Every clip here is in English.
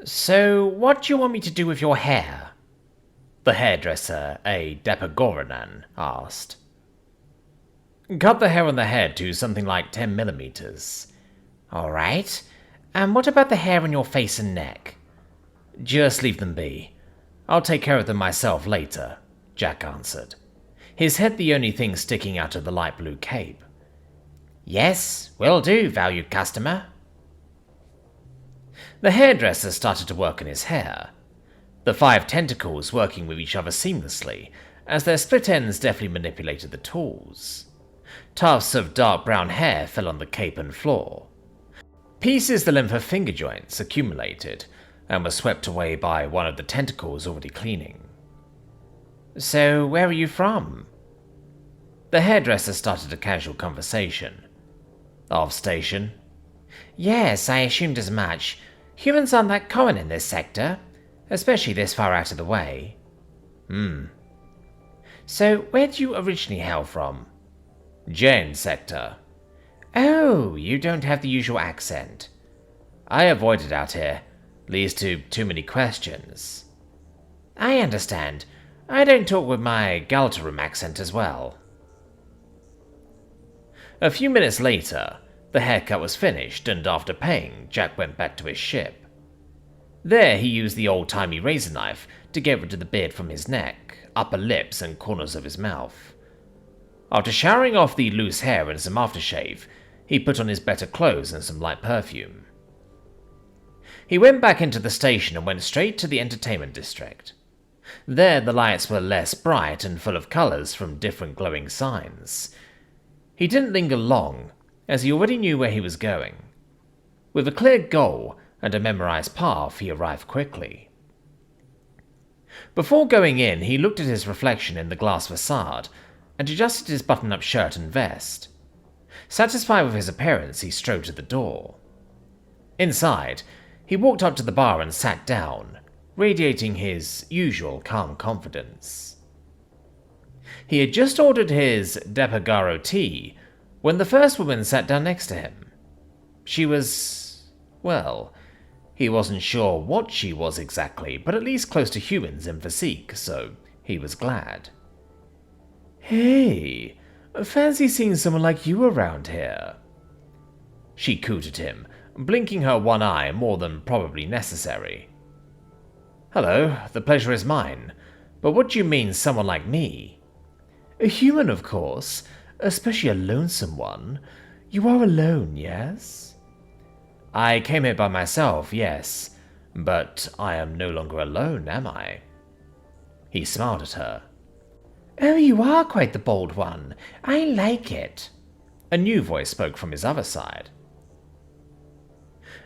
So, what do you want me to do with your hair? The hairdresser, a Depagoronan, asked. Cut the hair on the head to something like 10 millimeters. Alright. And what about the hair on your face and neck? Just leave them be. I'll take care of them myself later, Jack answered, his head the only thing sticking out of the light blue cape. Yes, will do, valued customer. The hairdresser started to work on his hair, the 5 tentacles working with each other seamlessly as their split ends deftly manipulated the tools. Tufts of dark brown hair fell on the cape and floor. Pieces the length of finger joints accumulated and were swept away by one of the tentacles already cleaning. So, where are you from? The hairdresser started a casual conversation. Off station? Yes, I assumed as much. Humans aren't that common in this sector, especially this far out of the way. So, where do you originally hail from? Jane sector. Oh, you don't have the usual accent. I avoid it out here. Leads to too many questions. I understand. I don't talk with my Galtarum accent as well. A few minutes later, the haircut was finished, and after paying, Jack went back to his ship. There he used the old-timey razor knife to get rid of the beard from his neck, upper lips and corners of his mouth. After showering off the loose hair and some aftershave, he put on his better clothes and some light perfume. He went back into the station and went straight to the entertainment district. There the lights were less bright and full of colours from different glowing signs. He didn't linger long, as he already knew where he was going. With a clear goal and a memorized path, he arrived quickly. Before going in, he looked at his reflection in the glass facade and adjusted his button-up shirt and vest. Satisfied with his appearance, he strode to the door. Inside, he walked up to the bar and sat down, radiating his usual calm confidence. He had just ordered his Depagaro tea when the first woman sat down next to him. She was, well, he wasn't sure what she was exactly, but at least close to humans in physique, so he was glad. Hey, fancy seeing someone like you around here. She cooed at him, blinking her one eye more than probably necessary. Hello, the pleasure is mine, but what do you mean someone like me? A human, of course, especially a lonesome one. You are alone, yes? I came here by myself, yes, but I am no longer alone, am I? He smiled at her. Oh, you are quite the bold one. I like it. A new voice spoke from his other side.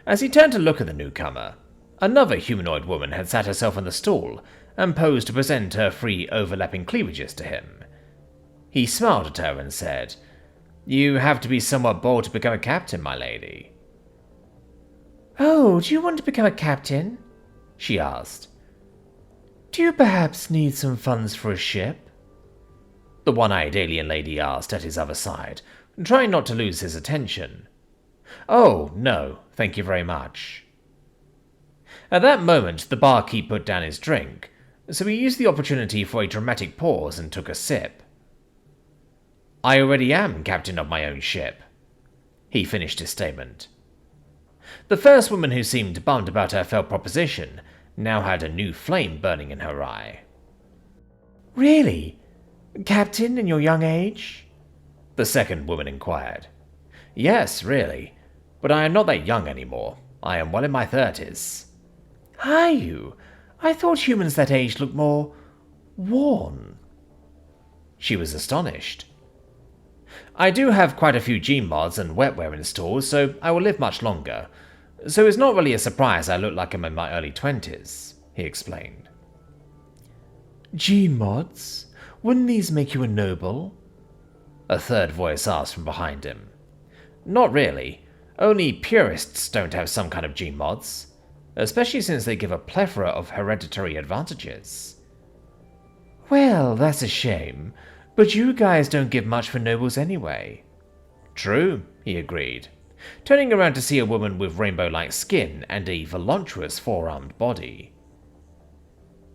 As he turned to look at the newcomer, another humanoid woman had sat herself on the stool and posed to present her 3 overlapping cleavages to him. He smiled at her and said, You have to be somewhat bold to become a captain, my lady. Oh, do you want to become a captain? She asked. Do you perhaps need some funds for a ship? The one-eyed alien lady asked at his other side, trying not to lose his attention. Oh, no, thank you very much. At that moment, the barkeep put down his drink, so he used the opportunity for a dramatic pause and took a sip. I already am captain of my own ship. He finished his statement. The first woman, who seemed bummed about her failed proposition, now had a new flame burning in her eye. Really? Captain in your young age? The second woman inquired. Yes, really, but I am not that young anymore. I am well in my 30s. Are you? I thought humans that age looked more worn. She was astonished. I do have quite a few gene mods and wetware in stores, so I will live much longer. So it's not really a surprise I look like I'm in my early 20s, he explained. Gene mods? Wouldn't these make you a noble? A third voice asked from behind him. Not really. Only purists don't have some kind of gene mods, especially since they give a plethora of hereditary advantages. Well, that's a shame, but you guys don't give much for nobles anyway. True, he agreed. turning around to see a woman with rainbow-like skin and a voluptuous four-armed body.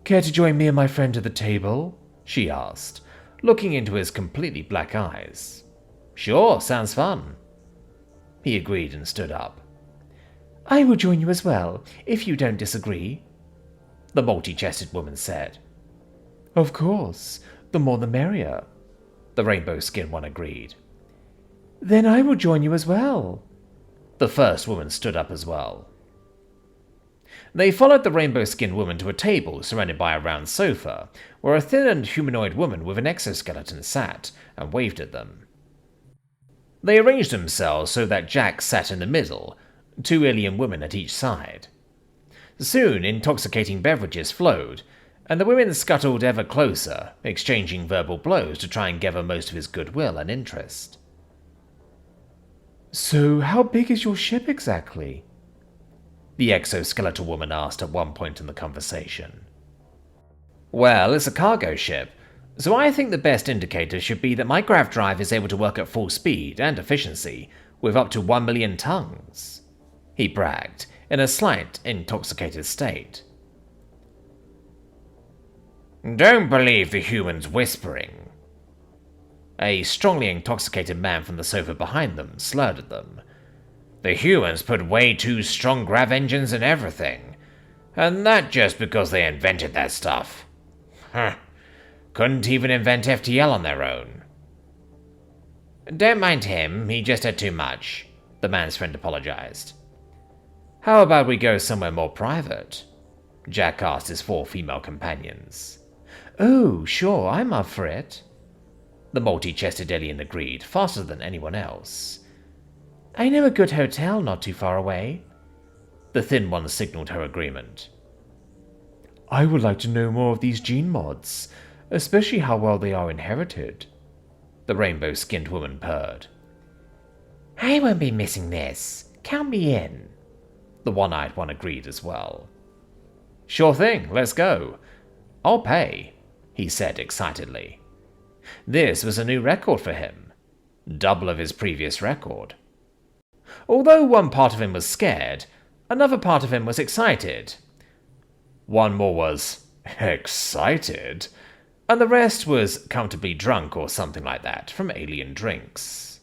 "Care to join me and my friend at the table?" she asked, looking into his completely black eyes. "Sure, sounds fun." He agreed and stood up. "I will join you as well, if you don't disagree," the multi-chested woman said. "Of course, the more the merrier," the rainbow-skinned one agreed. "Then I will join you as well." The first woman stood up as well. They followed the rainbow-skinned woman to a table surrounded by a round sofa, where a thin and humanoid woman with an exoskeleton sat and waved at them. They arranged themselves so that Jack sat in the middle, 2 alien women at each side. Soon, intoxicating beverages flowed, and the women scuttled ever closer, exchanging verbal blows to try and gather most of his goodwill and interest. "So, how big is your ship exactly?" the exoskeletal woman asked at one point in the conversation. "Well, it's a cargo ship, so I think the best indicator should be that my grav drive is able to work at full speed and efficiency with up to 1 million tons, he bragged, in a slight, intoxicated state. "Don't believe the humans whispering." A strongly intoxicated man from the sofa behind them slurred at them. "The humans put way too strong grav engines in everything, and that just because they invented that stuff. Couldn't even invent FTL on their own." "Don't mind him, he just had too much," the man's friend apologized. "How about we go somewhere more private?" Jack asked his 4 female companions. "Oh, sure, I'm up for it," the multi-chested alien agreed, faster than anyone else. "I know a good hotel not too far away." The thin one signaled her agreement. "I would like to know more of these gene mods, especially how well they are inherited," the rainbow-skinned woman purred. "I won't be missing this. Count me in," the one-eyed one agreed as well. "Sure thing, let's go. I'll pay," he said excitedly. This was a new record for him, double of his previous record. Although one part of him was scared, another part of him was excited. One more was excited, and the rest was comfortably drunk or something like that from alien drinks.